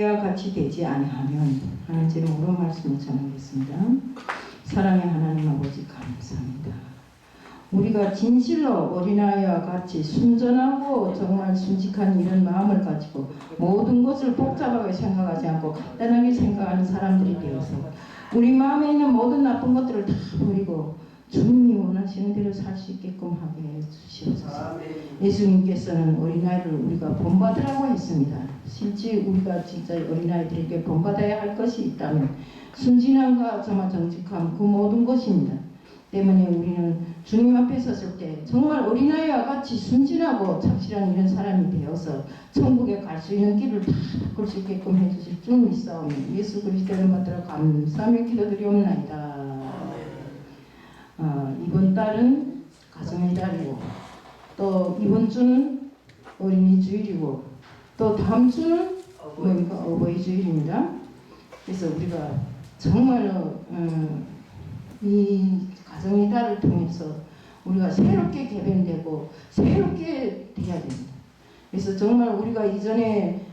와 같이 되지 아니하면 하는 제목으로 말씀을 전하겠습니다. 사랑의 하나님 아버지 감사합니다. 우리가 진실로 어린아이와 같이 순전하고 정말 순직한 이런 마음을 가지고 모든 것을 복잡하게 생각하지 않고 간단하게 생각하는 사람들이 되어서 우리 마음에 있는 모든 나쁜 것들을 다 버리고 주님이 원하시는 대로 살 수 있게끔 하게 해주시옵소서. 예수님께서는 어린아이를 우리가 본받으라고 했습니다. 실제 우리가 진짜 어린아이들에게 본받아야 할 것이 있다면 순진함과 정말 정직함 그 모든 것입니다. 때문에 우리는 주님 앞에 섰을 때 정말 어린아이와 같이 순진하고 착실한 이런 사람이 되어서 천국에 갈 수 있는 길을 다 바꿀 수 있게끔 해주실 줄 믿사오니 예수 그리스도를 받들어 감사하며 기도드리옵나이다. 이번 달은 가정의 달이고 또 이번 주는 어린이 주일이고 또 다음 주는 뭡니까? 어버이 주일입니다. 그래서 우리가 정말로 이 가정의 달을 통해서 우리가 새롭게 개변되고 새롭게 돼야 됩니다. 그래서 정말 우리가 이전에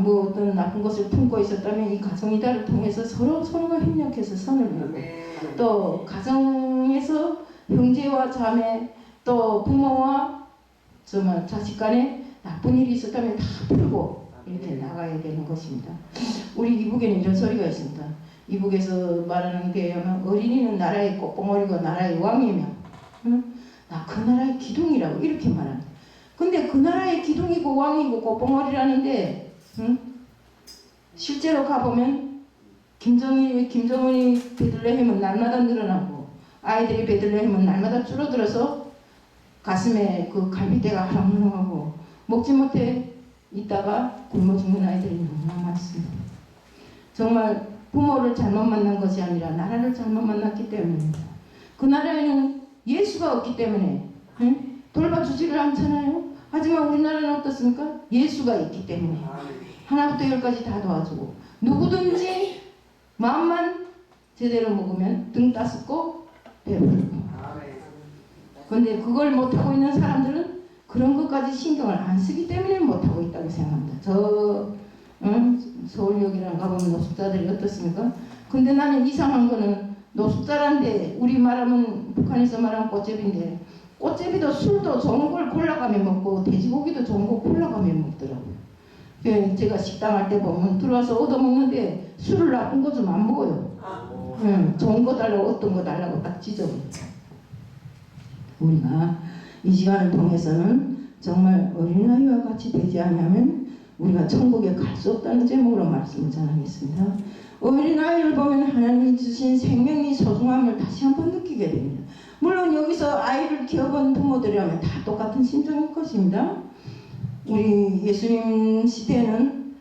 뭐 어떤 나쁜 것을 품고 있었다면 이 가정의 달을 통해서 서로가 협력해서 선을 이루고 또 가정에서 형제와 자매 또 부모와 정말 자식 간에 나쁜 일이 있었다면 다 풀고 이렇게 나가야 되는 것입니다. 우리 이북에는 이런 소리가 있습니다. 이북에서 말하는 게 어린이는 나라의 꽃봉오리고 나라의 왕이며 나 그 나라의 기둥이라고 이렇게 말합니다. 근데 그 나라의 기둥이고 왕이고 꽃봉오리라는데 실제로 가보면 김정은이 베들레헴은 날마다 늘어나고 아이들이 베들레헴은 날마다 줄어들어서 가슴에 그 갈비대가 하렁하렁하고 먹지 못해 있다가 굶어 죽는 아이들이 너무나 많습니다. 정말 부모를 잘못 만난 것이 아니라 나라를 잘못 만났기 때문입니다. 그 나라에는 예수가 없기 때문에 돌봐주지를 않잖아요. 하지만 우리나라는 어떻습니까? 예수가 있기 때문에 하나부터 열까지 다 도와주고 누구든지 마음만 제대로 먹으면 등 따숩고 배부르고 그런데 그걸 못하고 있는 사람들은 그런 것까지 신경을 안 쓰기 때문에 못하고 있다고 생각합니다. 서울역이랑 가보면 노숙자들이 어떻습니까? 근데 나는 이상한 거는 노숙자란데 우리 말하면 북한에서 말하면 꽃제비인데 꽃제비도 술도 좋은 걸 골라가며 먹고 돼지고기도 좋은 거 골라가며 먹더라고요. 제가 식당 할 때 보면 들어와서 얻어먹는데 술을 나쁜 거 좀 안 먹어요. 좋은 거 달라고 어떤 거 달라고 딱 지적해요. 우리가 이 시간을 통해서는 정말 어린아이와 같이 되지 않으면 우리가 천국에 갈 수 없다는 제목으로 말씀을 전하겠습니다. 어린아이를 보면 하나님이 주신 생명의 소중함을 다시 한번 느끼게 됩니다. 물론 여기서 아이를 키워본 부모들이라면 다 똑같은 심정일 것입니다. 우리 예수님 시대에는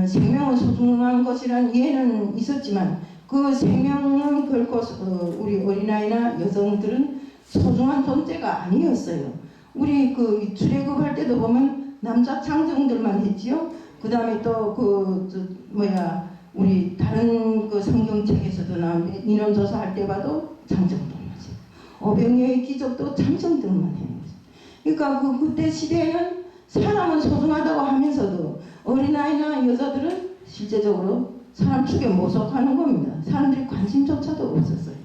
생명은 소중한 것이란 이해는 있었지만 그 생명은 결코 우리 어린아이나 여성들은 소중한 존재가 아니었어요. 우리 그 출애굽할 때도 보면 남자 장정들만 했지요. 그 다음에 또 우리 다른 그 성경책에서도 나온 인원조사할 때 봐도 장정들만 했어요. 오병이어의 기적도 장정들만 해요. 그러니까 그때 시대에는 사람은 소중하다고 하면서도 어린아이나 여자들은 실제적으로 사람 축에 모속하는 겁니다. 사람들이 관심조차도 없었어요.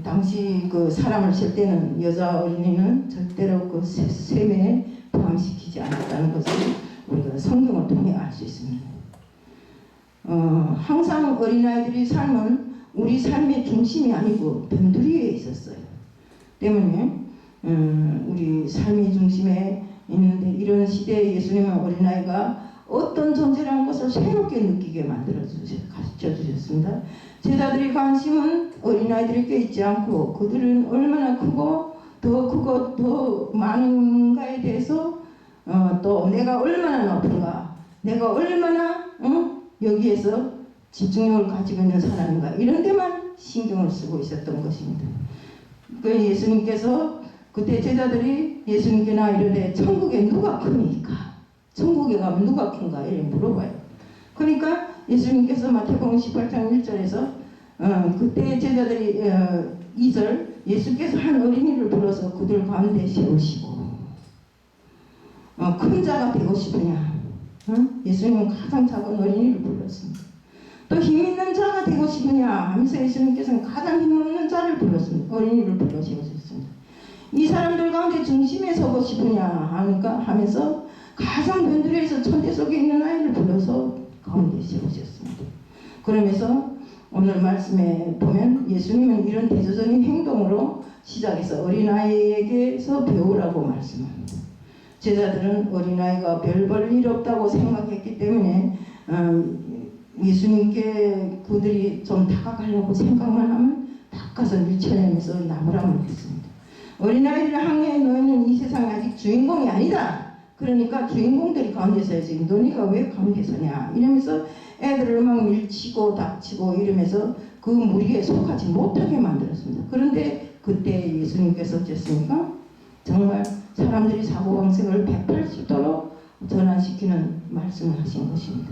당시 그 사람을 셀 때는 여자 어린이는 절대로 그 셈에 포함시키지 않았다는 것을 우리가 성경을 통해 알 수 있습니다. 항상 어린아이들의 삶은 우리 삶의 중심이 아니고 변두리에 있었어요. 때문에 우리 삶의 중심에 있는데 이런 시대에 예수님은 어린아이가 어떤 존재라는 것을 새롭게 느끼게 가르쳐 주셨습니다. 제자들의 관심은 어린아이들에게 있지 않고 그들은 얼마나 크고 더 많은가에 대해서 또 내가 얼마나 높은가 내가 얼마나 여기에서 집중력을 가지고 있는 사람인가 이런 데만 신경을 쓰고 있었던 것입니다. 그 예수님께서 그때 제자들이 예수님께나 이르되 천국에 누가 크니까 천국에 가면 누가 큰가 이렇게 물어봐요. 그러니까 예수님께서 마태복음 18장 1절에서 그때 제자들이 2절 예수께서 한 어린이를 불러서 그들 가운데 세우시고 큰 자가 되고 싶으냐 예수님은 가장 작은 어린이를 불렀습니다. 또 힘있는 자가 되고 싶으냐 하면서 예수님께서는 가장 힘없는 자를 불렀습니다. 어린이를 불러세우셨습니다. 이 사람들 가운데 중심에 서고 싶으냐 하면서 가장 변두리에서 천대 속에 있는 아이를 불러서 가운데 세우셨습니다. 그러면서 오늘 말씀에 보면 예수님은 이런 대조적인 행동으로 시작해서 어린아이에게서 배우라고 말씀합니다. 제자들은 어린아이가 별 볼 일 없다고 생각했기 때문에 예수님께 그들이 좀 다가가려고 생각만 하면 닦아서 밀쳐내면서 나무라물 했습니다. 어린아이를 항해해 너희는 이 세상에 아직 주인공이 아니다. 그러니까 주인공들이 가운데 서야지 너희가 왜 가운데 서냐 이러면서 애들을 막 밀치고 닥치고 이러면서 그 무리에 속하지 못하게 만들었습니다. 그런데 그때 예수님께서 어쨌습니까? 정말 사람들이 사고방식을 180도로 전환시키는 말씀을 하신 것입니다.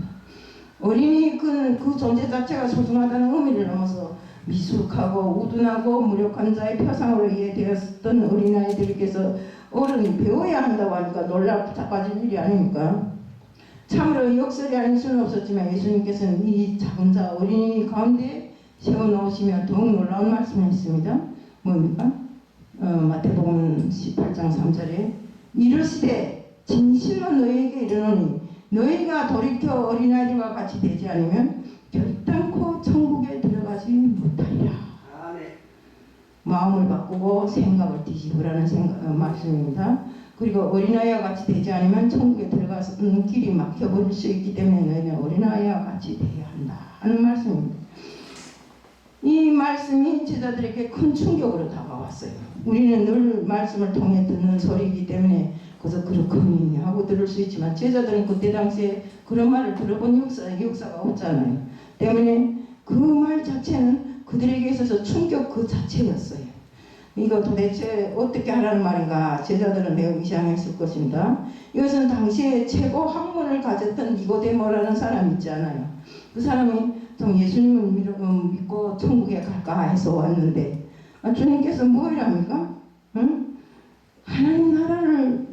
어린이 그 존재 자체가 소중하다는 의미를 넘어서 미숙하고 우둔하고 무력한 자의 표상으로 이해되었던 어린아이들께서 어른이 배워야 한다고 하니까 놀랍다까지 일이 아닙니까? 참으로 역설이 아닐 수는 없었지만 예수님께서는 이 작은 자 어린이 가운데 세워놓으시며 더욱 놀라운 말씀을 했습니다. 뭡니까? 마태복음 18장 3절에 이르시되 진실로 너희에게 이르노니 너희가 돌이켜 어린아이들과 같이 되지 않으면 결단코 천국에 들어가지 못하리라. 마음을 바꾸고 생각을 뒤집으라는 말씀입니다. 그리고 어린아이와 같이 되지 않으면 천국에 들어가는 길이 막혀버릴 수 있기 때문에 너희는 어린아이와 같이 되어야 한다 하는 말씀입니다. 이 말씀이 제자들에게 큰 충격으로 다가왔어요. 우리는 늘 말씀을 통해 듣는 소리이기 때문에 그래서 그렇거니 하고 들을 수 있지만 제자들은 그때 당시에 그런 말을 들어본 역사가 없잖아요. 때문에 그 말 자체는 그들에게 있어서 충격 그 자체였어요. 이거 도대체 어떻게 하라는 말인가 제자들은 매우 이상했을 것입니다. 이것은 당시에 최고 학문을 가졌던 니고데모라는 사람이 있잖아요. 그 사람이 좀 예수님을 믿고 천국에 갈까 해서 왔는데 주님께서 뭐이랍니까? 응? 하나님 나라를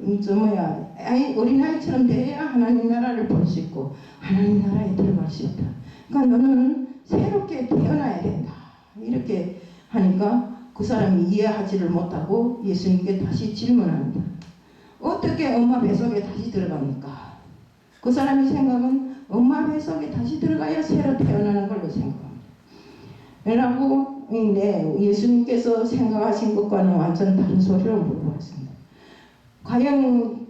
어린아이처럼 돼야 하나님 나라를 볼 수 있고 하나님 나라에 들어갈 수 있다. 그러니까 너는 새롭게 태어나야 된다. 이렇게 하니까 그 사람이 이해하지를 못하고 예수님께 다시 질문합니다. 어떻게 엄마 뱃속에 다시 들어갑니까? 그 사람이 생각은 엄마 뱃속에 다시 들어가야 새로 태어나는 걸로 생각합니다. 라고 예수님께서 생각하신 것과는 완전 다른 소리를 물어봤습니다. 과연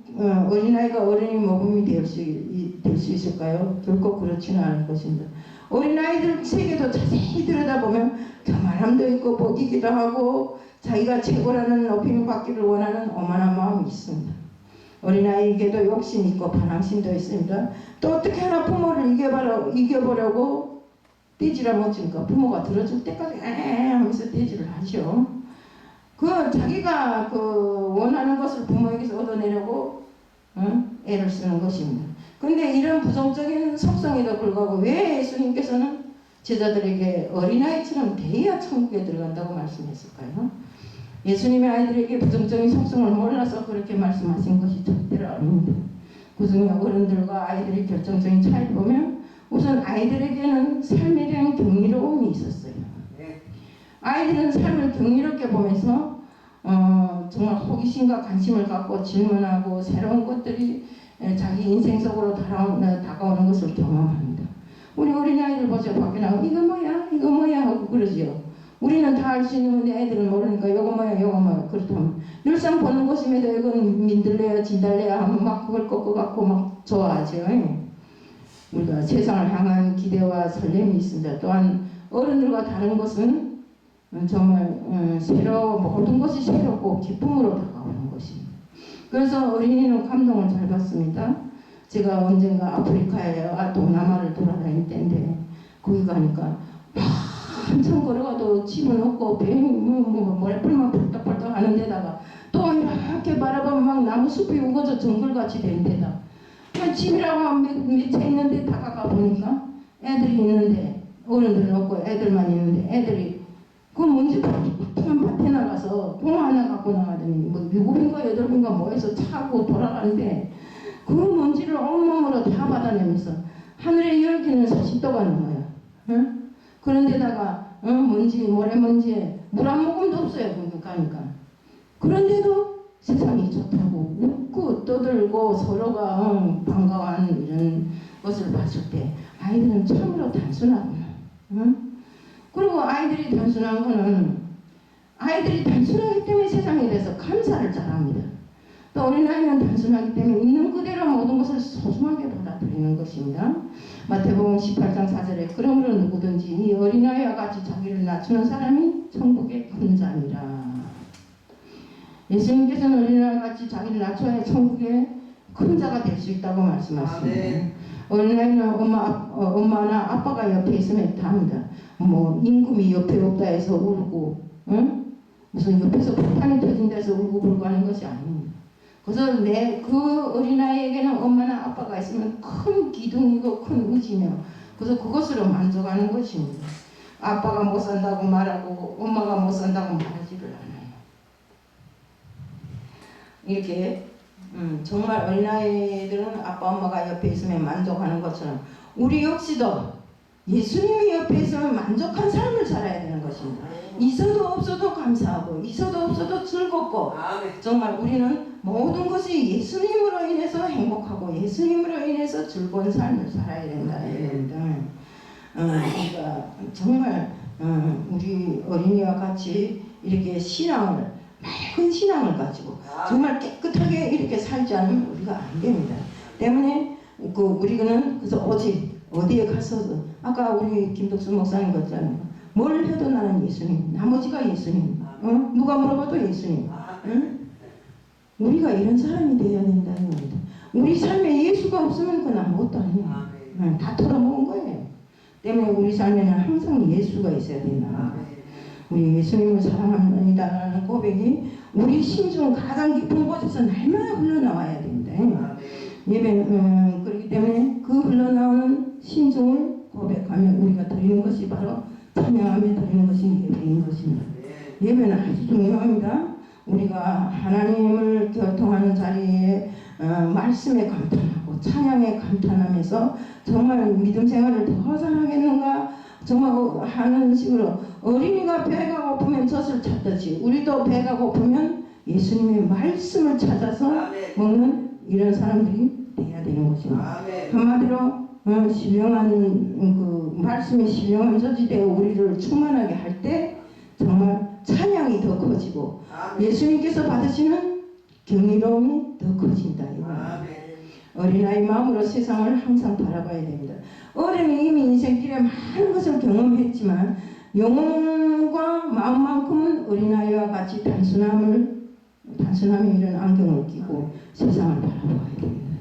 어린아이가 어른이 모범이 될 수 있을까요? 결코 그렇지는 않을 것입니다. 어린아이들 세계도 자세히 들여다보면 교만함도 있고 먹이기도 하고 자기가 최고라는 높임을 받기를 원하는 오만한 마음이 있습니다. 어린아이에게도 욕심이 있고 반항심도 있습니다. 또 어떻게 하나 부모를 이겨보려고 떼지를 못칩니까? 부모가 들어줄 때까지 하면서 떼지를 하죠. 자기가 원하는 것을 부모에게서 얻어내려고 애를 쓰는 것입니다. 근데 이런 부정적인 속성에도 불구하고 왜 예수님께서는 제자들에게 어린아이처럼 돼야 천국에 들어간다고 말씀했을까요? 예수님의 아이들에게 부정적인 속성을 몰라서 그렇게 말씀하신 것이 절대로 아닙니다. 그중에 어른들과 아이들의 결정적인 차이를 보면 우선 아이들에게는 삶에 대한 경이로움이 있었어요. 아이들은 삶을 경이롭게 보면서 정말 호기심과 관심을 갖고 질문하고 새로운 것들이 자기 인생 속으로 다가오는 것을 경험합니다. 우리 어린아이들 보세요. 밖에 나가면 이거 뭐야 하고 그러죠. 우리는 다 알 수 있는데 애들은 모르니까 이거 뭐야 그렇다면 늘상 보는 것임에도 이건 민들레야 진달래야 하면 막 그걸 꺾어갖고 막 좋아하죠. 우리가 세상을 향한 기대와 설렘이 있습니다. 또한 어른들과 다른 것은 정말 모든 것이 새롭고 기쁨으로 다가오는 것입니다. 그래서 어린이는 감동을 잘 받습니다. 제가 언젠가 아프리카에 동남아를 돌아다닐 때인데 거기 가니까 한참 걸어가도 집은 없고 모래불만 벌떡벌떡 하는 데다가 또 이렇게 바라보면 막 나무 숲이 우거져 정글같이 된 데다 집이라고 몇채 있는데 다가가 보니까 애들이 있는데 어른들은 없고 애들만 있는데 애들이 그 먼지 푸른 밭에 나가서 공 하나 갖고 나가더니 뭐 7인가 8인가 모여서 차고 돌아가는데 그 먼지를 온몸으로 다 받아내면서 하늘의 열기는 40도가 넘어요. 응? 그런데다가 먼지, 모래먼지에 물 한 모금도 없어요. 거기 가니까. 그런데도 세상이 좋다고 웃고 떠들고 서로가 반가워하는 이런 것을 봤을 때 아이들은 참으로 단순하구나. 응? 그리고 아이들이 단순한 거는 아이들이 단순하기 때문에 세상에 대해서 감사를 잘합니다. 또 어린아이는 단순하기 때문에 있는 그대로 모든 것을 소중하게 받아들이는 것입니다. 마태복음 18장 4절에 그러므로 누구든지 이 어린아이와 같이 자기를 낮추는 사람이 천국의 큰 자니라. 예수님께서는 어린아이와 같이 자기를 낮춰야 천국의 큰 자가 될 수 있다고 말씀하십니다. 어린아이는 엄마나 아빠가 옆에 있으면 다합니다. 뭐 임금이 옆에 없다 해서 울고 무슨 옆에서 폭탄이 터진다 해서 울고불고 하는 것이 아닙니다. 그래서 그 어린아이에게는 엄마나 아빠가 있으면 큰 기둥이고 큰 의지며 그래서 그것으로 만족하는 것입니다. 아빠가 못 산다고 말하고 엄마가 못 산다고 말하지를 않아요. 이렇게 정말 어린아이들은 아빠 엄마가 옆에 있으면 만족하는 것처럼 우리 역시도 예수님이 옆에 있으면 만족한 삶을 살아야 되는 것입니다. 있어도 없어도 감사하고 있어도 없어도 즐겁고 정말 우리는 모든 것이 예수님으로 인해서 행복하고 예수님으로 인해서 즐거운 삶을 살아야 된다는 겁니다. 그러니까 정말 우리 어린이와 같이 이렇게 신앙을 맑은 신앙을 가지고 정말 깨끗하게 이렇게 살지 않으면 우리가 안 됩니다. 때문에 우리는 그래서 오직 어디에 가서도 아까 우리 김덕수 목사님 같잖아요. 뭘 해도 나는 예수님, 나머지가 예수님, 누가 물어봐도 예수님. 우리가 이런 사람이 되어야 된다는 겁니다. 우리 삶에 예수가 없으면 그건 아무것도 아니에요. 다 털어먹은 거예요. 때문에 우리 삶에는 항상 예수가 있어야 된다. 우리 예수님을 사랑합니다라는 고백이 우리 심중 가장 깊은 곳에서 날마다 흘러나와야 됩니다. 예배는 그렇기 때문에 그 흘러나오는 심중을 고백하며 우리가 드리는 것이 바로 찬양하며 드리는 것이 예배인 것입니다. 예배는 아주 중요합니다. 우리가 하나님을 교통하는 자리에 말씀에 감탄하고 찬양에 감탄하면서 정말 믿음 생활을 더 잘하겠는가 정말 하는 식으로 어린이가 배가 고프면 젖을 찾듯이 우리도 배가 고프면 예수님의 말씀을 찾아서 먹는 이런 사람들이 돼야 되는 것입니다. 한마디로 신령한 그 말씀의 신령한 저지대에 우리를 충만하게 할 때 정말 찬양이 더 커지고 예수님께서 받으시는 경이로움이 더 커진다. 어린아이 마음으로 세상을 항상 바라봐야 됩니다. 어른이 이미 인생길에 많은 것을 경험했지만 영혼과 마음만큼은 어린아이와 같이 단순함에 이런 안경을 끼고 세상을 바라봐야 됩니다.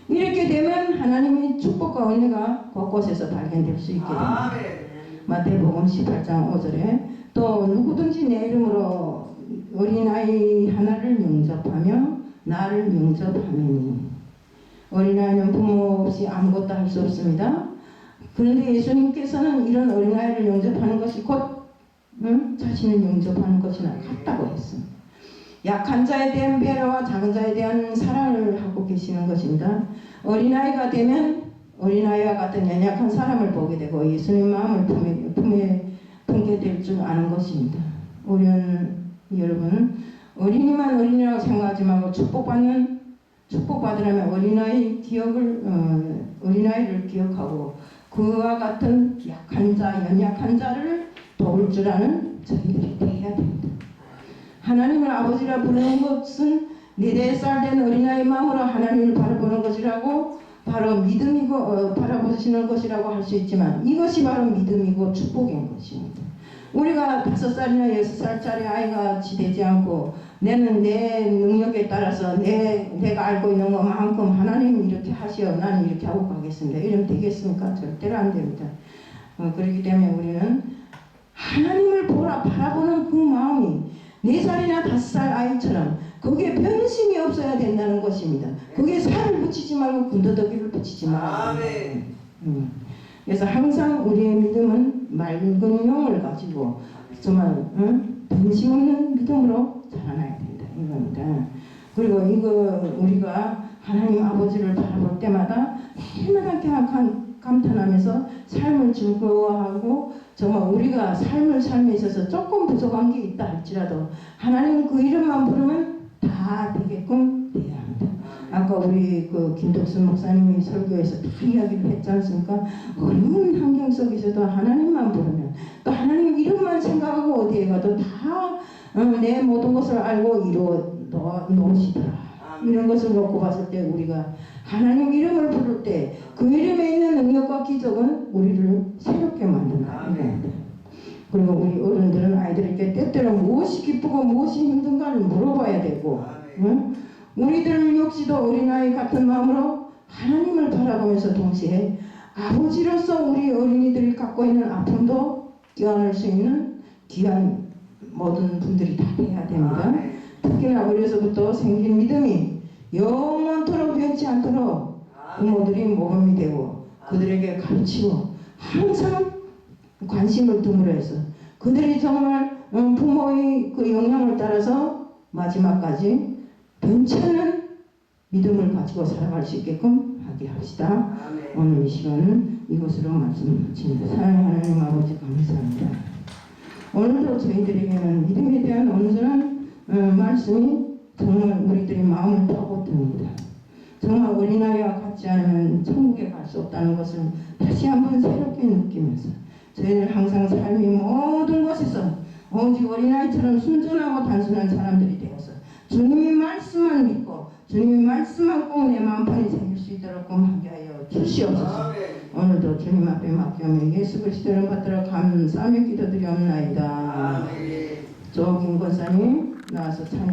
이렇게 되면 하나님의 축복과 은혜가 곳곳에서 발견될 수 있게 됩니다. 마태복음 18장 5절에 또 누구든지 내 이름으로 어린아이 하나를 영접하며 나를 영접하매니 어린아이는 부모 없이 아무것도 할 수 없습니다. 그런데 예수님께서는 이런 어린아이를 영접하는 것이 곧 자신을 영접하는 것이나 같다고 했습니다. 약한 자에 대한 배려와 작은 자에 대한 사랑을 하고 계시는 것입니다. 어린아이가 되면 어린아이와 같은 연약한 사람을 보게 되고 예수님 마음을 품게 될 줄 아는 것입니다. 우리는 여러분 어린이만 어린이라고 생각하지 말고 축복받으려면 어린아이를 기억하고 그와 같은 약한 자, 연약한 자를 도울 줄 아는 저희들이 되어야 됩니다. 하나님을 아버지라 부르는 것은 4살 된 어린아이 마음으로 하나님을 바라보는 것이라고 바로 믿음이고 바라보시는 것이라고 할 수 있지만 이것이 바로 믿음이고 축복인 것입니다. 우리가 5살이나 6살짜리 아이가 되지 않고 내는 내 능력에 따라서 내가 알고 있는 것만큼 하나님이 이렇게 하시어 나는 이렇게 하고 가겠습니다. 이러면 되겠습니까? 절대로 안 됩니다. 그렇기 때문에 우리는 하나님을 바라보는 그 마음이 4살이나 5살 아이처럼 거기에 변심이 없어야 된다는 것입니다. 거기에 살을 붙이지 말고 군더더기를 붙이지 말고. 그래서 항상 우리의 믿음은 맑은 영을 가지고 정말 변심 없는 믿음으로 자라나야 된다 이겁니다. 그리고 이거 우리가 하나님 아버지를 바라볼 때마다 얼마나 감탄하면서 삶을 즐거워하고 정말 우리가 삶을 삶에 있어서 조금 부족한 게 있다 할지라도 하나님 그 이름만 부르면 다 되게끔 돼야 합니다. 아까 우리 그 김덕순 목사님이 설교에서 다 이야기를 했지 않습니까? 어려운 환경 속에서도 하나님만 부르면 또 하나님 이름만 생각하고 어디에 가도 다 내 모든 것을 알고 이루어 놓으시더라. 이런 것을 놓고 봤을 때 우리가 하나님 이름을 부를 때 그 이름에 있는 능력과 기적은 우리를 새롭게 만든다. 그리고 우리 어른들은 아이들에게 때때로 무엇이 기쁘고 무엇이 힘든가를 물어봐야 되고 우리들 역시도 어린아이 같은 마음으로 하나님을 바라보면서 동시에 아버지로서 우리 어린이들이 갖고 있는 아픔도 껴안을 수 있는 귀한 모든 분들이 다 돼야 됩니다. 특히나 어려서부터 생긴 믿음이 영원토록 변치 않도록 부모들이 모범이 되고 그들에게 가르치고 항상 관심을 둠으로 해서 그들이 정말 부모의 그 영향을 따라서 마지막까지 변치 않는 믿음을 가지고 살아갈 수 있게끔 하게 합시다. 오늘 이 시간은 이것으로 말씀드립니다. 사랑하는 하나님 아버지 감사합니다. 오늘도 저희들에게는 믿음에 대한 온전한 말씀이 정말 우리들의 마음을 파고듭니다. 정말 어린아이와 같지 않으면 천국에 갈 수 없다는 것을 다시 한번 새롭게 느끼면서 저희는 항상 삶의 모든 것에서 오직 어린아이처럼 순전하고 단순한 사람들이 되어서 주님의 말씀만 믿고 주님의 말씀만 꼭 내 마음판에 새길 수 있도록 하게 하여 주시옵소서. 오늘도 주님 앞에 맡겨며 예수 그리스도를 받들어 감사하며 기도드리옵나이다. 조김 권사님 나와서 찬양